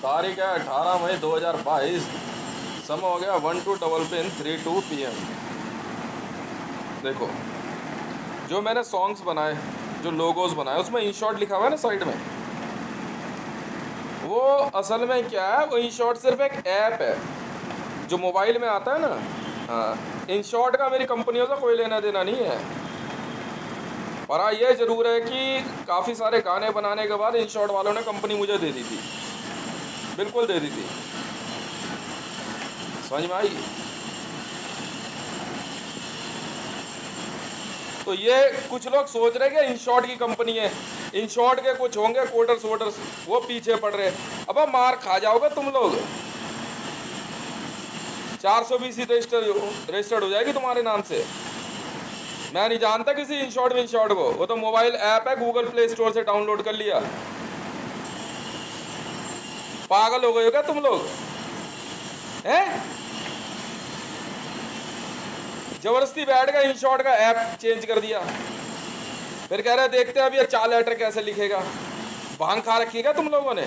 तारीख है 18 मई 2022। समय हो गया 12:32 PM। देखो, जो मैंने सॉन्ग्स बनाए, जो लोगोज बनाए, उसमें इन शॉर्ट लिखा हुआ है ना साइड में, वो असल में क्या है, वो इन शॉर्ट सिर्फ एक ऐप है जो मोबाइल में आता है ना। हाँ, इन शॉर्ट का मेरी कंपनियों से कोई लेना देना नहीं है। और हाँ, ये ज़रूर है कि काफ़ी सारे गाने बनाने के बाद इन शॉर्ट वालों ने कंपनी मुझे दे दी थी, बिल्कुल दे दी थी। समझ में आई? तो ये कुछ लोग सोच रहे कि इन शॉर्ट की कंपनी है, इन शॉर्ट के कुछ होंगे कोडर्स वोडर्स, वो पीछे पड़ रहे। अब मार खा जाओगे तुम लोग, 420 रजिस्टर्ड हो जाएगी तुम्हारे नाम से। मैं नहीं जानता किसी इन शॉर्ट को, वो तो मोबाइल ऐप है, गूगल प्ले स्टोर से डाउनलोड कर लिया। पागल हो गए हो क्या तुम लोग हैं? जबरदस्ती बैठ गए, इन शॉर्ट का ऐप चेंज कर दिया, फिर कह रहे देखते हैं अभी ये 4 लेटर कैसे लिखेगा। भांग खा रखी है क्या तुम लोगों ने?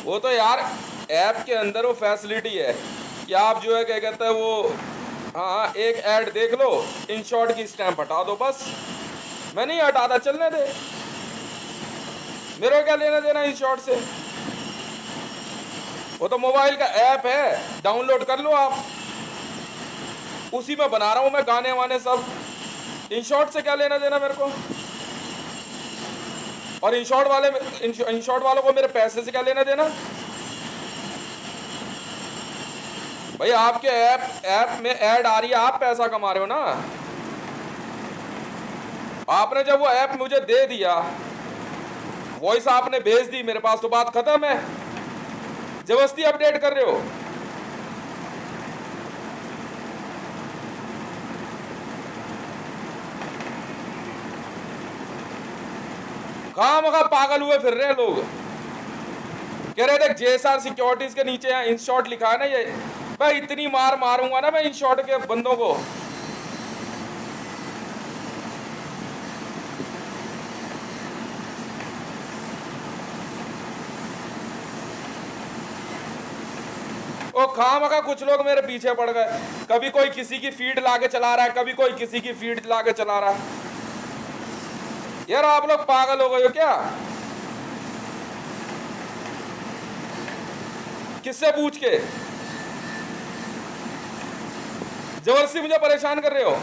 वो तो यार ऐप के अंदर वो फैसिलिटी है कि आप जो है क्या कहते हैं वो, हाँ, एक ऐड देख लो, इन शॉर्ट की स्टैंप हटा दो बस। मैं नहीं हटाता, चलने दे, मेरे को क्या लेना देना इन शॉर्ट से। वो तो मोबाइल का ऐप है, डाउनलोड कर लो आप, उसी में बना रहा हूं मैं गाने वाने सब। इन शॉर्ट से क्या लेना देना मेरे को? और इन शॉर्ट वालों को मेरे पैसे से क्या लेना देना? भाई आपके ऐप में ऐड आ रही है, आप पैसा कमा रहे हो ना। आपने जब वो ऐप मुझे दे दिया, वॉइस आपने भेज दी मेरे पास, तो बात खत्म है। जबरदस्ती अपडेट कर रहे हो। खामखा पागल हुए फिर रहे हैं लोग, कह रहे थे जेएसआर सिक्योरिटीज के नीचे इन शॉर्ट लिखा है ना ये। भाई इतनी मार मारूंगा ना मैं इन शॉर्ट के बंदों को। ओ खामखा कुछ लोग मेरे पीछे पड़ गए, कभी कोई किसी की फीड लाके चला रहा है, कभी कोई किसी की फीड लाके चला रहा है। यार आप लोग पागल हो गए हो क्या? किससे पूछ के जबरदस्ती मुझे परेशान कर रहे हो?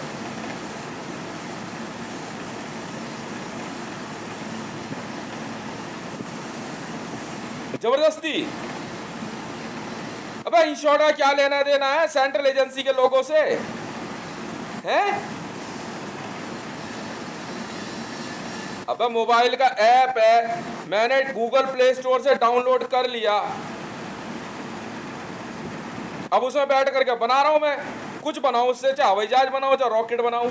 जबरदस्ती। अबे इन शॉर्ट का क्या लेना देना है सेंट्रल एजेंसी के लोगों से हैं? अबे मोबाइल का ऐप है, मैंने गूगल प्ले स्टोर से डाउनलोड कर लिया, अब उसमें बैठ करके बना रहा हूं मैं। कुछ बनाऊं उससे, चाहे हवाई जहाज बनाऊं चाहे रॉकेट बनाऊं।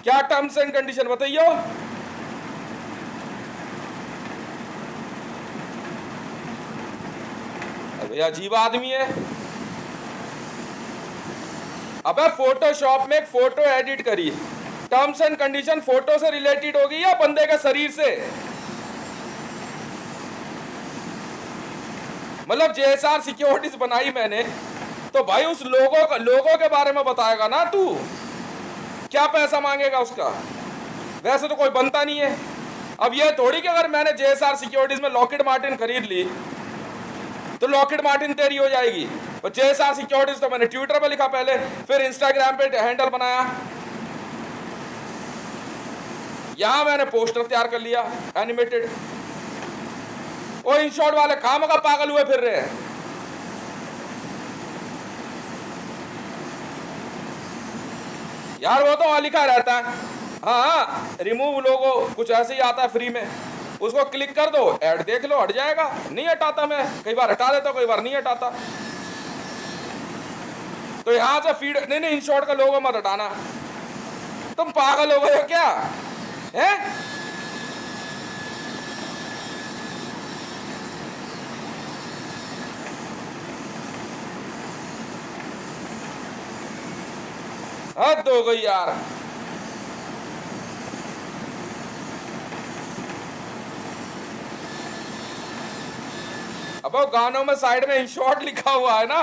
क्या टर्म्स एंड कंडीशन बताइयो? अबे अजीब आदमी है। अबे फोटोशॉप में एक फोटो एडिट करी, टर्म्स एंड कंडीशन फोटो से रिलेटेड होगी या बंदे के शरीर से? मतलब जेएसआर सिक्योरिटीज बनाई मैंने, तो भाई उस लोगों के बारे में बताएगा ना तू, क्या पैसा मांगेगा उसका? वैसे तो कोई बनता नहीं है। अब ये थोड़ी कि अगर मैंने जेएसआर सिक्योरिटीज में लॉकहीड मार्टिन खरीद ली तो लॉकहीड मार्टिन तेरी हो जाएगी। और जेएसआर सिक्योरिटीज तो मैंने ट्विटर पे लिखा पहले, फिर इंस्टाग्राम पे हैंडल बनाया, यहां मैंने पोस्टर तैयार कर लिया एनिमेटेड। वो इन शॉर्ट वाले खामखा पागल हुए फिर रहे हैं। यार वो तो वहां लिखा रहता है, हाँ रिमूव लोगो, कुछ ऐसे ही आता है फ्री में, उसको क्लिक कर दो, ऐड देख लो, हट जाएगा। नहीं हटाता मैं, कई बार हटा देता, कई बार नहीं हटाता। तो यहां से फीड नहीं, इन शॉर्ट का लोगो मत हटाना। तुम पागल हो गए हो क्या हैं? हद हो गई यार। अब वो गानों में साइड में इन शॉर्ट लिखा हुआ है ना,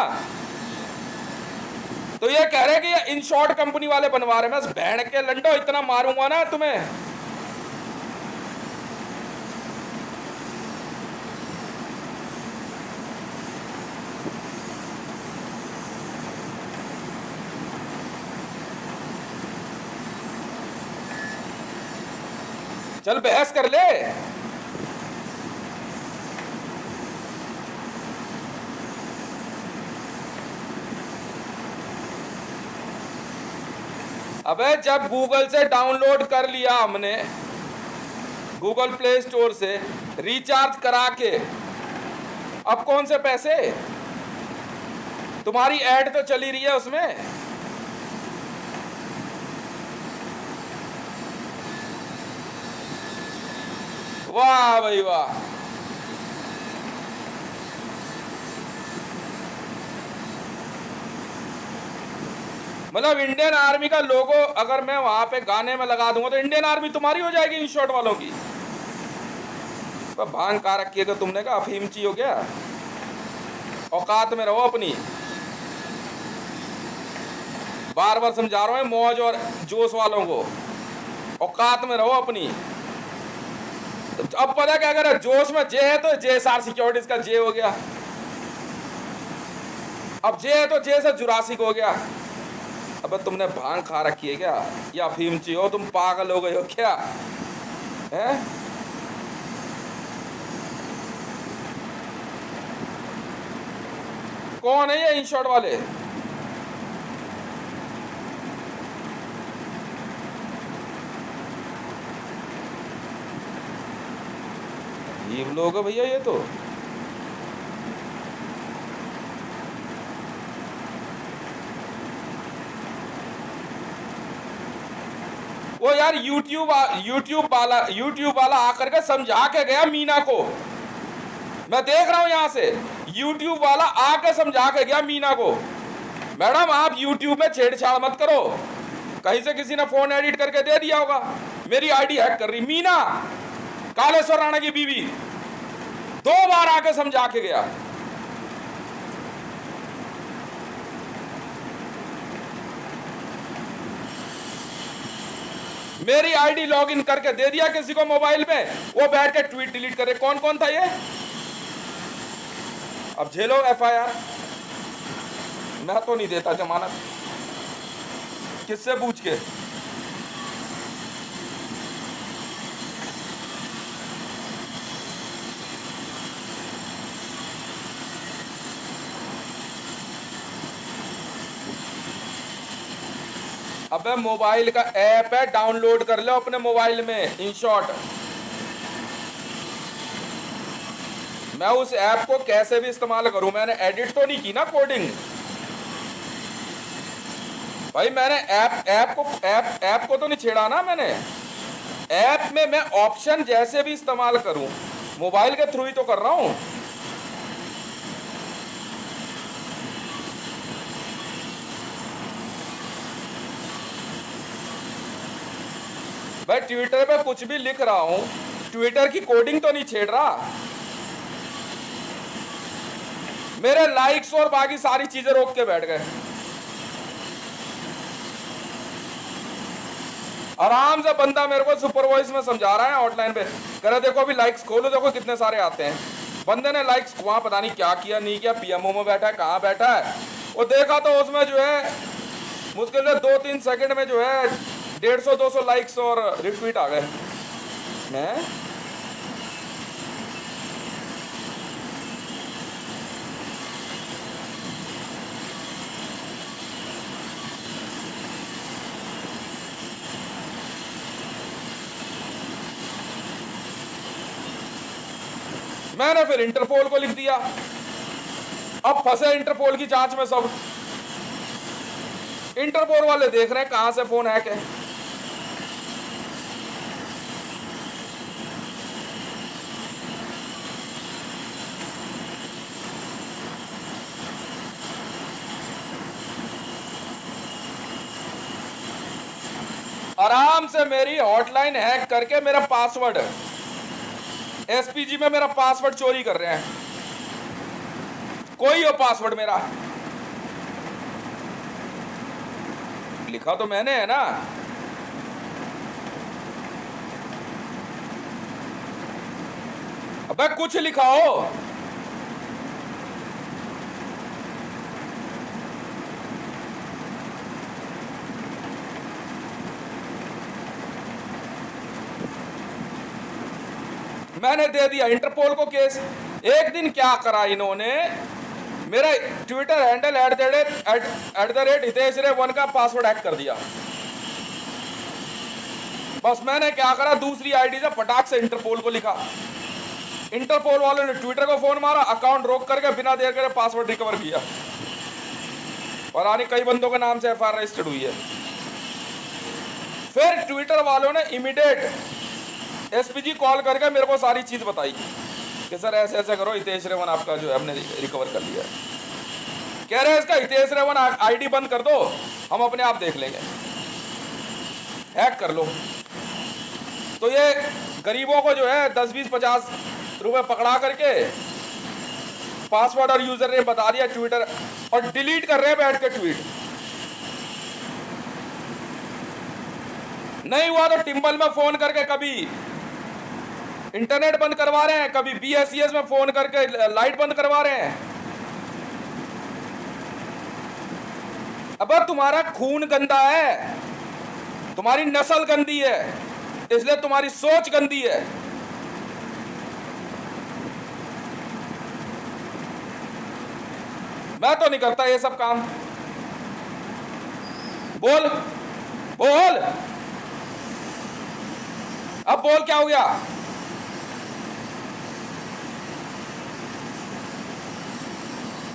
तो ये कह रहे कि ये इन शॉर्ट कंपनी वाले बनवा रहे। मैं बैंड के लंडो इतना मारूंगा ना तुम्हें। चल बहस कर ले। अबे जब गूगल से डाउनलोड कर लिया हमने, गूगल प्ले स्टोर से रिचार्ज करा के, अब कौन से पैसे? तुम्हारी ऐड तो चली रही है उसमें। वाह भाई वाह। मतलब इंडियन आर्मी का लोगो अगर मैं वहां पे गाने में लगा दूंगा तो इंडियन आर्मी तुम्हारी हो जाएगी इन शॉर्ट वालों की। तो भांग का रखी है, तो तुमने कहा अफीमची हो गया। औकात में रहो अपनी। बार बार समझा रहा हूं मौज और जोश वालों को, औकात में रहो अपनी। अब पता क्या, अगर जोश में जे है तो JSR सिक्योरिटीज का जे हो गया, अब जे है तो जे से जुरासिक हो गया। अब तुमने भांग खा रखी है क्या, या अफीमची हो तुम, पागल हो गए हो क्या है? कौन है ये इन शॉर्ट वाले? अजीब लोग है भैया ये तो। वो यार यूट्यूब वाला आकर के समझा के गया मीना को। मैं देख रहा हूं यहां से, यूट्यूब वाला आके समझा के गया मीना को, मैडम आप यूट्यूब में छेड़छाड़ मत करो। कहीं से किसी ने फोन एडिट करके दे दिया होगा, मेरी आईडी हैक कर रही। मीना, कालेश्वर राणा की बीवी, 2 बार आके समझा के गया। मेरी आईडी लॉगिन करके दे दिया किसी को मोबाइल में, वो बैठ के ट्वीट डिलीट करे। कौन कौन था ये? अब झेलो FIR। मैं तो नहीं देता जमानत, किससे पूछ के? अबे मोबाइल का ऐप है, डाउनलोड कर लो अपने मोबाइल में इन शॉर्ट। मैं उस ऐप को कैसे भी इस्तेमाल करूं, मैंने एडिट तो नहीं की ना कोडिंग भाई। मैंने ऐप को तो नहीं छेड़ा ना मैंने। ऐप में मैं ऑप्शन जैसे भी इस्तेमाल करूं, मोबाइल के थ्रू ही तो कर रहा हूं। भाई ट्विटर पे कुछ भी लिख रहा हूं, ट्विटर की कोडिंग तो नहीं छेड़ रहा। मेरे लाइक्स और बाकी सारी चीजें रोक के बैठ गए। आराम से बंदा मेरे को सुपर वॉइस में समझा रहा है हॉटलाइन पे, कह रहा देखो अभी लाइक्स खोलो, देखो कितने सारे आते हैं। बंदे ने लाइक्स वहां पता नहीं क्या किया नहीं किया, PMO में बैठा है, कहाँ बैठा है, वो देखा तो उसमें जो है मुश्किल से 2-3 सेकंड में जो है 150-200 लाइक्स और रिट्वीट आ गए हैं। मैंने फिर इंटरपोल को लिख दिया। अब फंसे इंटरपोल की जांच में सब। इंटरपोल वाले देख रहे हैं कहां से फोन हैक है। आराम से मेरी हॉटलाइन हैक करके मेरा पासवर्ड, एसपीजी में मेरा पासवर्ड चोरी कर रहे हैं। कोई हो पासवर्ड मेरा, लिखा तो मैंने है ना। अबे कुछ लिखा हो। मैंने दे दिया इंटरपोल को केस। एक दिन क्या करा इन्होंने, मेरा ट्विटर हैंडल @ हितेश रे 1 का पासवर्ड हैक कर दिया। बस मैंने क्या करा, दूसरी आईडी से फटाक से इंटरपोल को लिखा। इंटरपोल वालों ने ट्विटर को फोन मारा, अकाउंट रोक करके बिना देर करे पासवर्ड रिकवर किया। और आने कई बंदों के नाम से एफआईआर रजिस्टर्ड हुई है। फिर ट्विटर वालों ने इमीडिएट एसपीजी कॉल करके मेरे को सारी चीज बताई कि सर ऐसे ऐसे करो, हितेश रेवन आपका जो है हमने रिकवर कर लिया। कह रहे हैं इसका हितेश रेवन आईडी बंद कर दो, हम अपने आप देख लेंगे, हैक कर लो। तो ये गरीबों को जो है 10, 20, 50 रुपए पकड़ा करके पासवर्ड और यूजर ने बता दिया ट्विटर, और डिलीट कर रहे हैं बैठ के ट्वीट। नहीं हुआ तो टिम्बल में फोन करके कभी इंटरनेट बंद करवा रहे हैं, कभी बीएसईएस में फोन करके लाइट बंद करवा रहे हैं। अब तुम्हारा खून गंदा है, तुम्हारी नस्ल गंदी है, इसलिए तुम्हारी सोच गंदी है। मैं तो नहीं करता ये सब काम। बोल बोल, अब बोल क्या हो गया?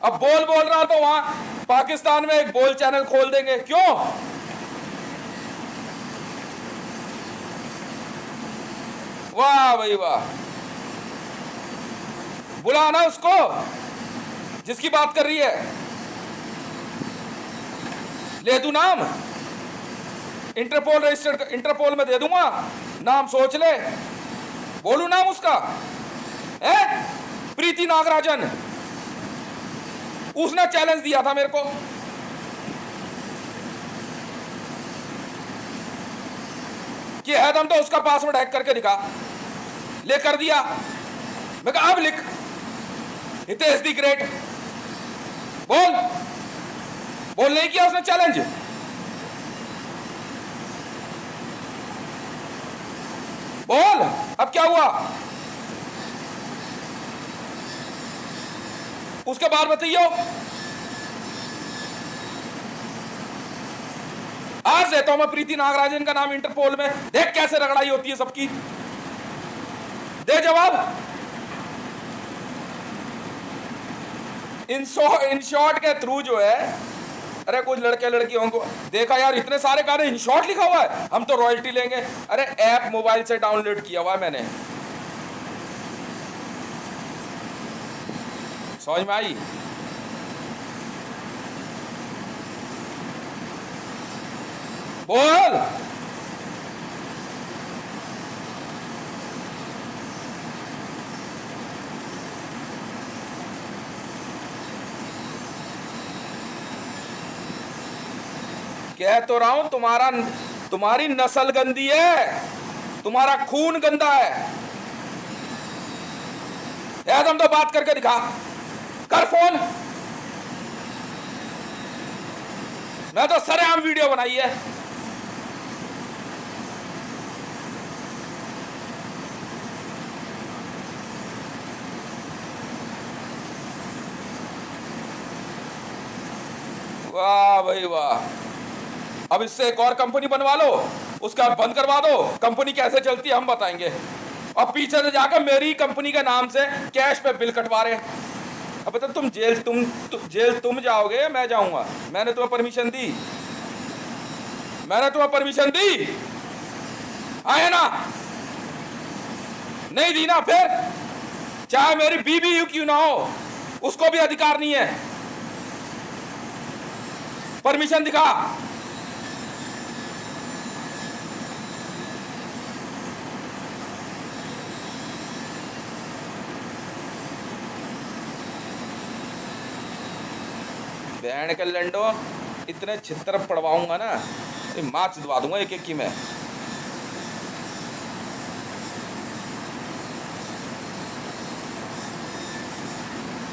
अब बोल रहा तो वहां पाकिस्तान में एक बोल चैनल खोल देंगे, क्यों? वाह भाई वाह, बुला ना उसको जिसकी बात कर रही है, ले तू नाम, इंटरपोल रजिस्टर्ड, इंटरपोल में दे दूंगा नाम, सोच ले। बोलू नाम उसका है, प्रीति नागराजन। उसने चैलेंज दिया था मेरे को, कि है दम तो उसका पासवर्ड हैक करके दिखा, ले कर दिया। मैं कहा अब लिख हितेश द ग्रेट, बोल बोल। नहीं किया उसने चैलेंज, बोल अब क्या हुआ? उसके बाद बताइयो, आज देता हूं मैं प्रीति नागराजन का नाम इंटरपोल में, देख कैसे रगड़ाई होती है सबकी। दे जवाब। इन शॉर्ट के थ्रू जो है, अरे कुछ लड़के लड़कियों को देखा यार, इतने सारे गाने इन शॉर्ट लिखा हुआ है, हम तो रॉयल्टी लेंगे। अरे ऐप मोबाइल से डाउनलोड किया हुआ है मैंने, समझ में आई? बोल। कह तो रहा हूं तुम्हारी नस्ल गंदी है, तुम्हारा खून गंदा है। तुम तो बात करके दिखा, कर फोन। मैं तो सरेआम वीडियो बनाई है। वाह भाई वाह। अब इससे एक और कंपनी बनवा लो, उसका बंद करवा दो, कंपनी कैसे चलती है हम बताएंगे। अब पीछे से जाकर मेरी कंपनी के नाम से कैश पे बिल कटवा रहे हैं। अब तो तुम जेल जाओगे, मैं जाऊंगा? मैंने तुम्हें परमिशन दी? मैंने तुम्हें परमिशन दी? आए ना? नहीं दी ना? फिर चाहे मेरी बीवी क्यों ना हो, उसको भी अधिकार नहीं है। परमिशन दिखा। बहन के लंडो, इतने छितर पड़वाऊंगा ना, ये माँ चुदवा दूंगा एक एक की मैं।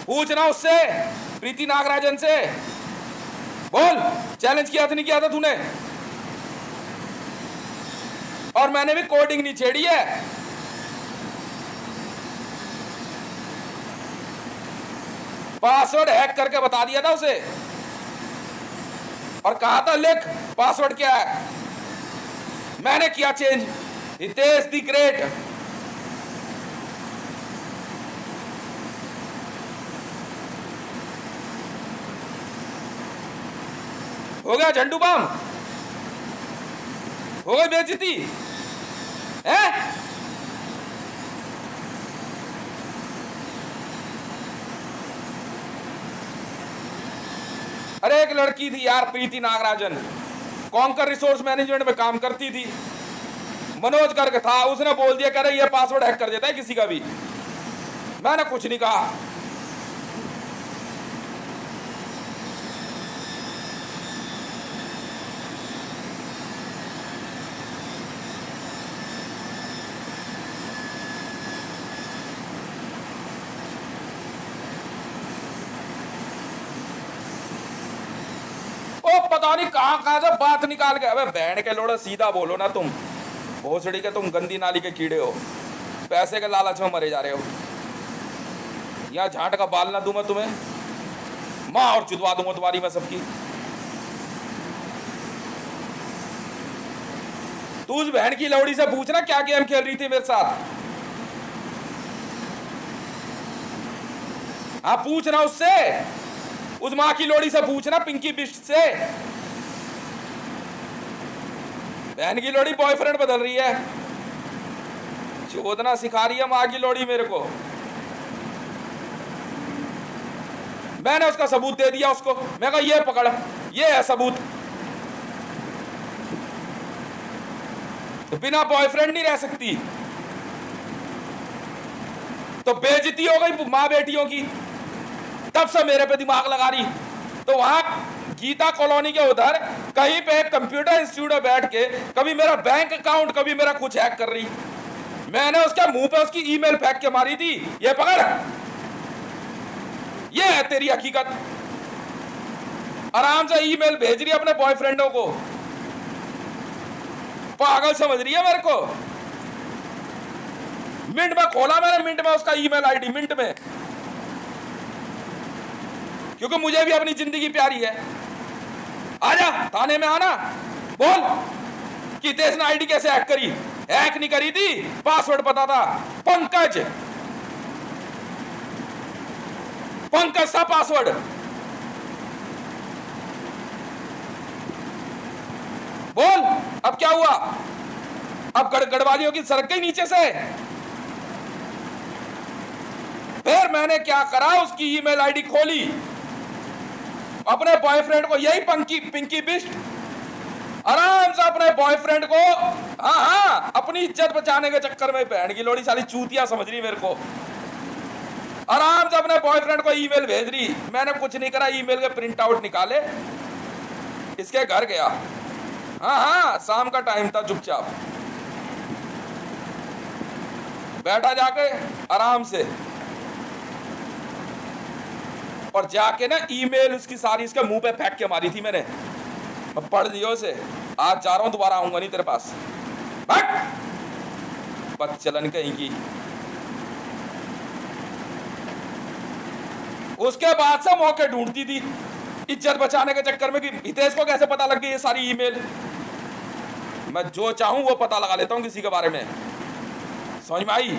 पूछना उससे, प्रीति नागराजन से, बोल चैलेंज किया था नहीं किया था तूने? और मैंने भी कोडिंग नहीं छेड़ी है। पासवर्ड हैक करके बता दिया था उसे और कहा था लिख पासवर्ड क्या है। मैंने किया चेंज। Hitesh the great. हो गया झंडू बम, हो गई बेइज्जती है। अरे एक लड़की थी यार, प्रीति नागराजन, कॉन्कर रिसोर्स मैनेजमेंट में काम करती थी, मनोज करके था, उसने बोल दिया कह रहे ये पासवर्ड हैक कर देता है किसी का भी। मैंने कुछ नहीं कहा। ओ पता नहीं कहां कहां से बात निकाल के। अबे बैंड के लोड़ा सीधा बोलो ना तुम, भोसड़ी के तुम गंदी नाली के कीड़े हो, पैसे के लालच में मरे जा रहे हो। यहाँ झांट का बाल ना दूं मैं तुम्हें, माँ और चुदवा दूंगा तुम्हारी मैं सबकी। तू उस बहन की लौड़ी से पूछना क्या गेम खेल रही थी मेरे साथ। हाँ पूछना उससे, उस माँ की लोड़ी से पूछना, पिंकी बिस्ट से। बहन की लोड़ी बॉयफ्रेंड बदल रही है, चोदना सिखा रही है माँ की लोड़ी मेरे को। मैंने उसका सबूत दे दिया उसको, मैं कहा ये पकड़, ये है सबूत। तो बिना बॉयफ्रेंड नहीं रह सकती, तो बेइज्जती हो गई माँ बेटियों की। तब से मेरे पे दिमाग लगा रही। तो वहां गीता कॉलोनी के उधर कहीं पे कंप्यूटर इंस्टीट्यूट में बैठ के कभी मेरा बैंक अकाउंट, कभी मेरा कुछ हैक कर रही। मैंने उसके मुंह पे उसकी ईमेल फेंक के मारी थी, ये पकड़, ये है तेरी हकीकत। आराम से ईमेल भेज रही है अपने बॉयफ्रेंडों को, पागल समझ रही है मेरे को। मिनट में खोला मैंने, मिनट में उसका ईमेल आईडी, मिनट में, क्योंकि मुझे भी अपनी जिंदगी प्यारी है। आजा थाने में आना, बोल कि हितेश ने आईडी कैसे हैक करी। हैक नहीं करी थी, पासवर्ड पता था, पंकज, पंकज सा पासवर्ड। बोल अब क्या हुआ, अब गड़वालियों की सड़क गई नीचे से। फिर मैंने क्या करा, उसकी ईमेल आईडी खोली, अपने बॉयफ्रेंड को, यही पिंकी बिस्ट, आराम से अपने बॉयफ्रेंड को, हाँ अपनी इज्जत बचाने के चक्कर में बहन की लोड़ी साली चूतिया समझ रही मेरे को, आराम से अपने बॉयफ्रेंड को ईमेल भेज रही। मैंने कुछ नहीं करा, ईमेल के प्रिंट आउट निकाले, इसके घर गया। हाँ शाम का टाइम था, चुपचाप बैठा जाके आराम से, और जाके ना ईमेल उसकी सारी इसके मुंह पे फेंक के मारी थी मैंने। मैं पढ़ लियो उसे, आज जा रहा हूं, दोबारा आऊंगा नहीं तेरे पास, बदचलन कहीं की। उसके बाद से मौके ढूंढती थी इज्जत बचाने के चक्कर में कि हितेश को कैसे पता लग गई ये सारी ईमेल। मैं जो चाहूं वो पता लगा लेता हूं किसी के बारे में, समझ में आई।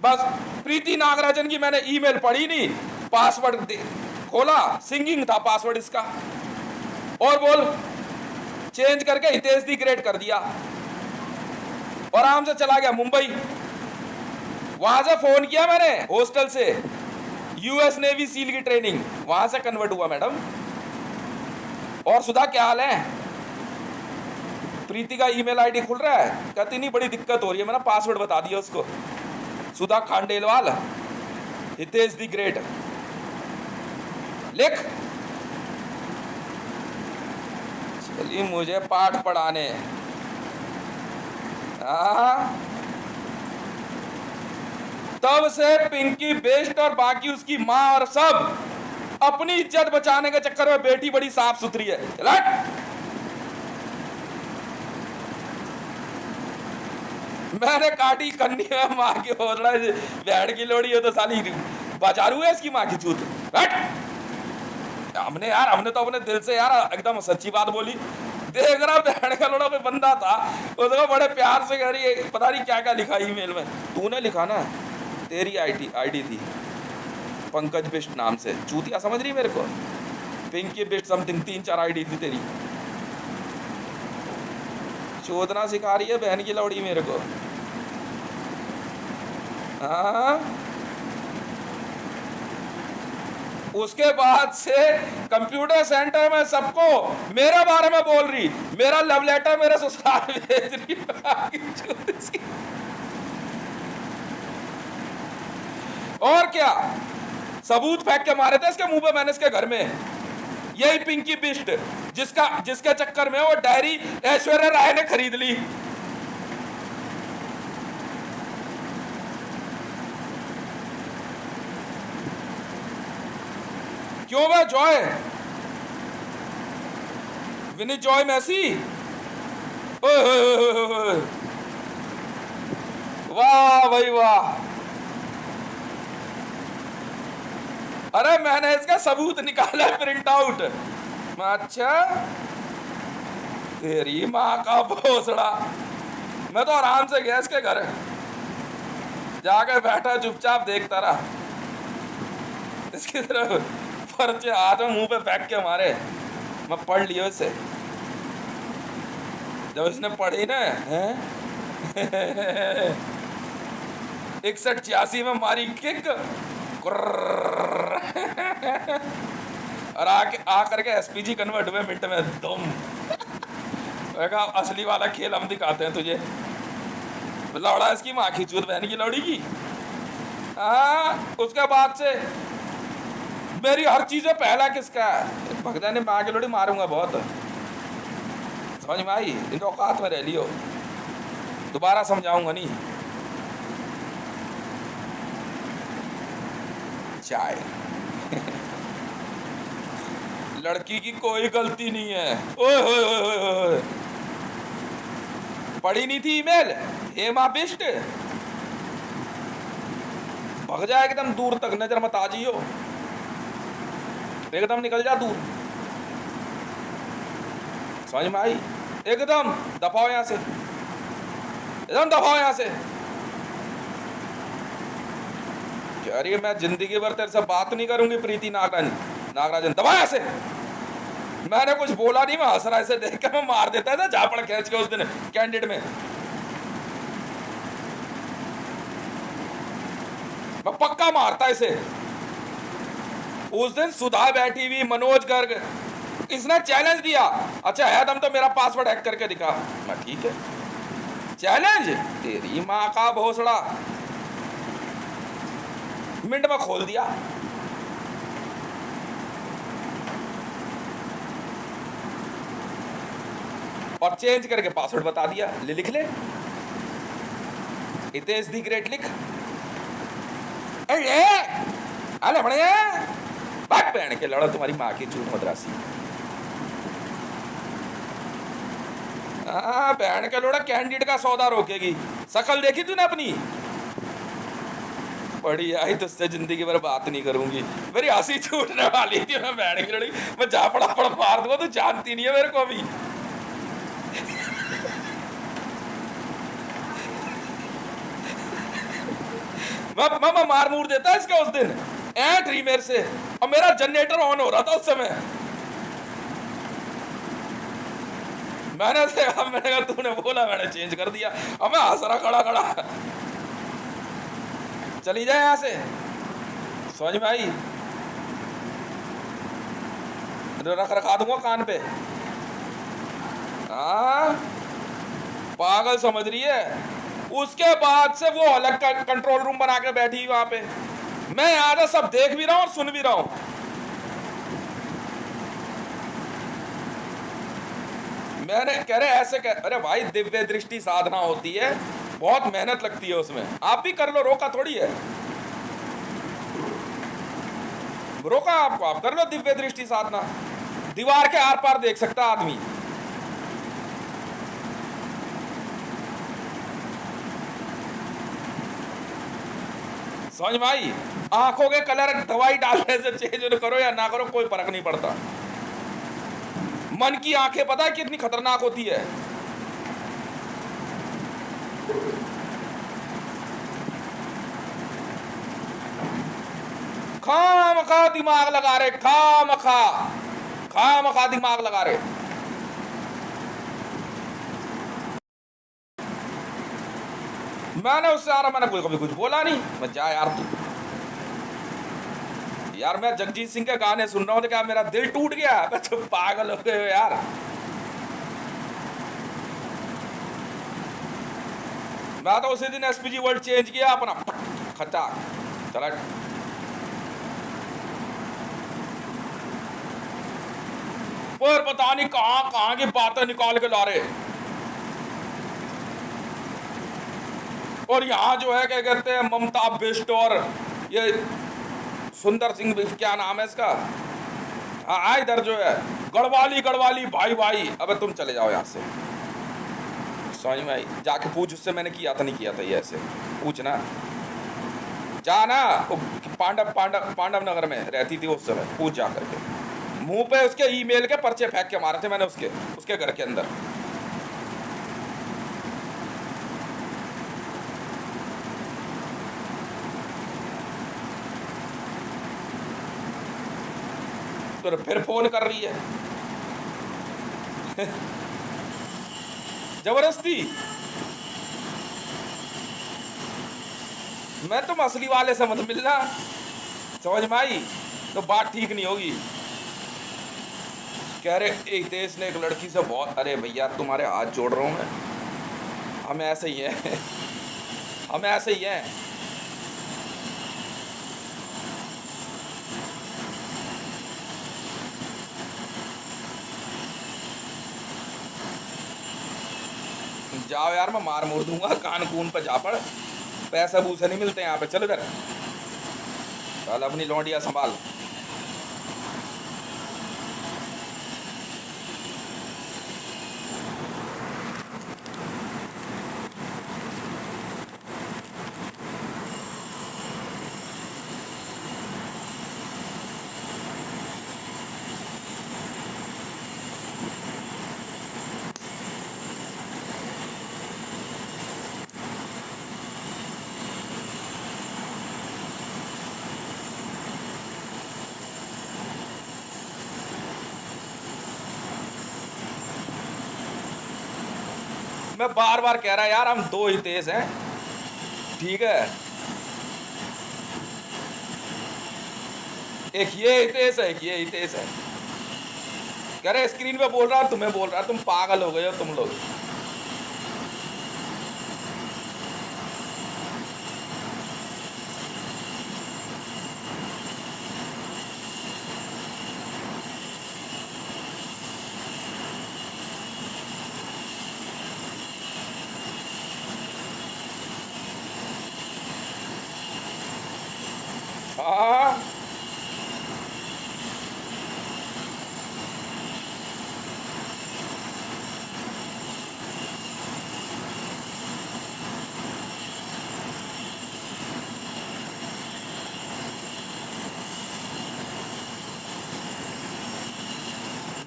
बस प्रीति नागराजन की मैंने ईमेल पढ़ी नहीं, पासवर्ड खोला, सिंगिंग था पासवर्ड इसका, और बोल चेंज करके हितेश दी ग्रेट कर दिया, और आराम से चला गया मुंबई। वहां से फोन किया मैंने हॉस्टल से, यूएस नेवी सील की ट्रेनिंग, वहां से कन्वर्ट हुआ मैडम। और सुधा क्या हाल है? प्रीति का ईमेल आईडी खुल रहा है, कहती नहीं बड़ी दिक्कत हो रही है, मैंने पासवर्ड बता दिया उसको। सुधा खांडेलवाल, हितेश द ग्रेट, लिख। चलिए मुझे पाठ पढ़ाने। तब से पिंकी बेस्ट और बाकी उसकी माँ और सब अपनी इज्जत बचाने के चक्कर में बेटी बड़ी साफ सुथरी है। मैंने काटी कन्नी में माँ की होदड़ा, बैठ की लोड़ी हो तो साली बाजारू है इसकी माँ की चूत। हमने तो अपने दिल से यार एकदम सच्ची बात बोली। देख रहा बहन का लोड़ा कोई बंदा था, उसको बड़े प्यार से कह रही है, पता नहीं क्या क्या लिखा ईमेल में। तूने लिखा ना, तेरी आईडी थी पंकज बिष्ट नाम से, चूतिया समझ रही मेरे को, पिंकी बिष्ट समथिंग 3-4 आईडी थी तेरी। चोदना सिखा रही है बहन की लौड़ी मेरे को। हाँ, उसके बाद से कंप्यूटर सेंटर में सबको मेरे बारे में बोल रही, मेरा लव लेटर मेरे ससुराल भेज रही। और क्या सबूत फेंक के मारे थे इसके मुंह पे मैंने इसके घर में। यही पिंकी बिष्ट जिसके चक्कर में वो डायरी ऐश्वर्या राय ने खरीद ली। क्यों वह जॉय, विनी जॉय मैसी, वाह भाई वाह। अरे मैंने इसका सबूत निकाला, प्रिंट आउट। अच्छा तेरी माँ का भोसड़ा। मैं तो आराम से गया इसके घर, जाके बैठा चुपचाप देखता रहा। इसकी तरफ पर्चे हाथ में मुंह पे फेंक के मारे। मैं पढ़ लियो इसे, जब इसने पढ़ी ना 61-86 में मारी किक और आकर के एसपीजी कन्वर्ट हुए मिनट में तुम। असली वाला खेल हम दिखाते हैं तुझे। लौड़ा इसकी माँ की चूत बहन की लौड़ी की। उसके बाद से मेरी हर चीज है पहला किसका है। भगदा ने माँ की लोड़ी मारूंगा बहुत, समझ में आई। इन औकात में रह लियो, दोबारा समझाऊंगा नहीं। चाय लड़की की कोई गलती नहीं है। ओए ओए ओए ओए, पढ़ी नहीं थी ईमेल, हेमा बिष्ट। भग जा एकदम दूर तक, नजर मत आ जियो, एकदम निकल जा दूर। समझ में आई। एकदम दफाओ यहां से, एकदम दफाओ यहां से। कह रही है मैं जिंदगी भर तेरे से बात नहीं करूंगी प्रीति नागराजन, दबा यहां से। मैंने कुछ बोला नहीं, मैं हंस रहा, ऐसे देख के मैं मार देता था झापड़ खींच के उस दिन कैंडिडेट में। मैं पक्का मारता इसे। उस दिन सुधा बैठी हुई, मनोज गर्ग, इसने चैलेंज दिया। अच्छा है दम तो मेरा पासवर्ड हैक करके दिखा। मैं ठीक है, चैलेंज तेरी माँ का भोसड़ा। मिनट में खोल दिया। और चेंज करके पासवर्ड बता दिया। ले लिख ले, हितेश द ग्रेट लिख। अरे बढ़िया बात पहन के लड़ा तुम्हारी माँ की चूत मद्रासी। बहन के लोड़ा कैंडिडेट का सौदा रोकेगी। शकल देखी तूने अपनी? बड़ी आई तुझसे जिंदगी भर बात नहीं करूंगी। मेरी हंसी छूटने वाली थी, मैं बहन की लड़ी मैं जा पड़ा मार दूंगा। तू जानती नहीं है मेरे को भी। मैं मार मूर देता इसके। उस दिन ऐंठ रही मेरे से, और मेरा जनरेटर ऑन हो रहा था उस समय। मैंने कहा तूने बोला, मैंने चेंज कर दिया। अब मैं हंस रहा खड़ा खड़ा। चली जाए यहां से, समझ में आई। रखा दूंगा कान पे। पागल समझ रही है। उसके बाद से वो अलग का कंट्रोल रूम बना के बैठी वहां पे। मैं आज सब देख भी रहा हूं और सुन भी रहा हूं। मैंने कह रहे ऐसे कह, अरे भाई दिव्य दृष्टि साधना होती है, बहुत मेहनत लगती है उसमें, आप भी कर लो, रोका थोड़ी है, रोका आपको, आप कर लो दिव्य दृष्टि साधना, दीवार के आर पार देख सकता आदमी। समझ में आई? आंखों के कलर दवाई डालने से चेंज करो या ना करो कोई फर्क नहीं पड़ता। मन की आंखें पता है कितनी खतरनाक होती है। खामखा दिमाग लगा रहे, खामखा खामखा दिमाग लगा रहे। मैंने उससे यार मैंने कोई कभी कुछ बोला नहीं, मैं जा यार तू। यार मैं जगजीत सिंह के गाने सुन रहा हूँ तो क्या मेरा दिल टूट गया? मैं तो पागल हो गए हो यार। मैं तो उसी दिन एसपीजी वर्ल्ड चेंज किया अपना, खचा चला। और पता नहीं कहां कहां की बातें निकाल के ला रहे। और यहाँ जो है क्या कहते हैं, ममता बिष्ट और ये सुंदर सिंह, क्या नाम है इसका, हाँ इधर जो है गढ़वाली, गढ़वाली भाई भाई। अबे तुम चले जाओ यहाँ से। समझ में आई? जाके पूछ उससे मैंने किया था नहीं किया था, ये ऐसे पूछना। जाना पांडव नगर में रहती थी उस समय, पूछ जा करके। मुंह पे उसके ईमेल के पर्चे फेंक के मारे थे मैंने उसके घर के अंदर। तो फिर फोन कर रही है जबरदस्ती। मैं तुम असली वाले से मत मिलना, समझ में आई? तो बात ठीक नहीं होगी। कह रहे एक देश ने एक लड़की से बहुत, अरे भैया तुम्हारे हाथ जोड़ रहा हूं मैं, हम ऐसे ही हैं हम ऐसे ही हैं। जाओ यार, मैं मार मोड़ दूंगा कान कून पे जा पड़। पैसे पूसे नहीं मिलते यहाँ पे, चल इधर, चल अपनी लौंडिया संभाल। मैं बार बार कह रहा यार, हम दो ही तेज हैं, ठीक है? एक ये हितेश है, एक ये हितेश है। कह रहे स्क्रीन पे बोल रहा, तुम्हें बोल रहा, तुम पागल हो गए हो तुम लोग। हाँ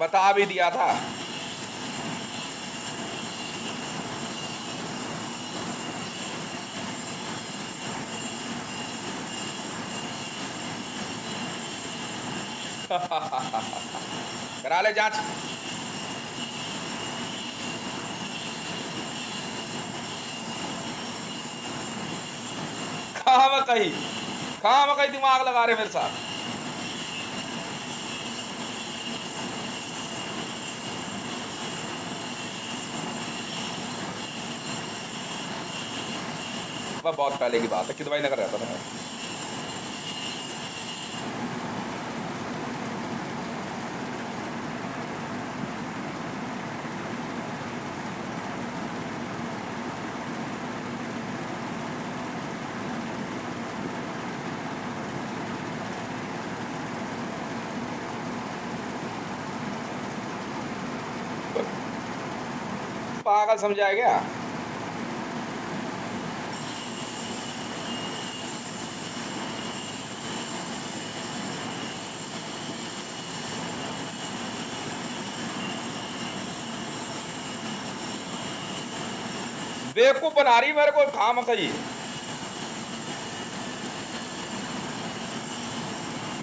बता भी दिया था। करा ले जांच। कहाँ कहीं दिमाग लगा रहे मेरे साथ। वह बहुत पहले की बात है, किदवाई नगर रहता था मैं। पागल समझाया क्या? बेवकूफ बना रही मेरे को खाम खई।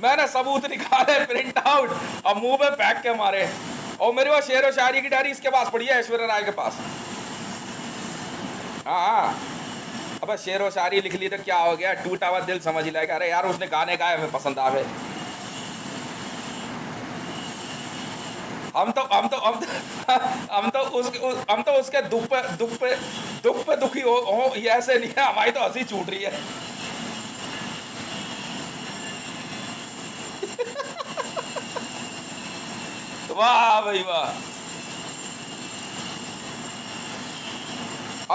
मैंने सबूत निकाले, प्रिंट आउट, और मुंह पे फेंक के मारे। और मेरे वो शेर व शायरी की डायरी इसके पास पड़ी है, ऐश्वर्या राय के पास। हाँ हाँ, अब शेर व शायरी लिख ली तो क्या हो गया, टूटा हुआ दिल समझ ही लाएगा। अरे यार उसने गाने गाए हमें पसंद आवे। हम तो हम तो हम तो हम तो उसके दुख पे दुखी हो ये ऐसे नहीं है, हमारी तो हंसी छूट रही है। वाह भाई वाह।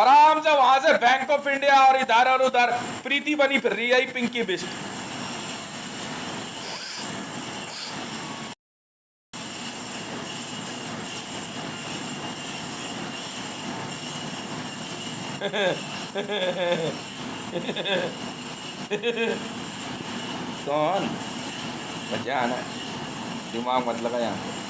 आराम से वहां से बैंक ऑफ इंडिया और इधर और उधर प्रीति बनी फिर रही है पिंकी बिस्ट। कौन? मजा आना, दिमाग मत लगा यहाँ पे।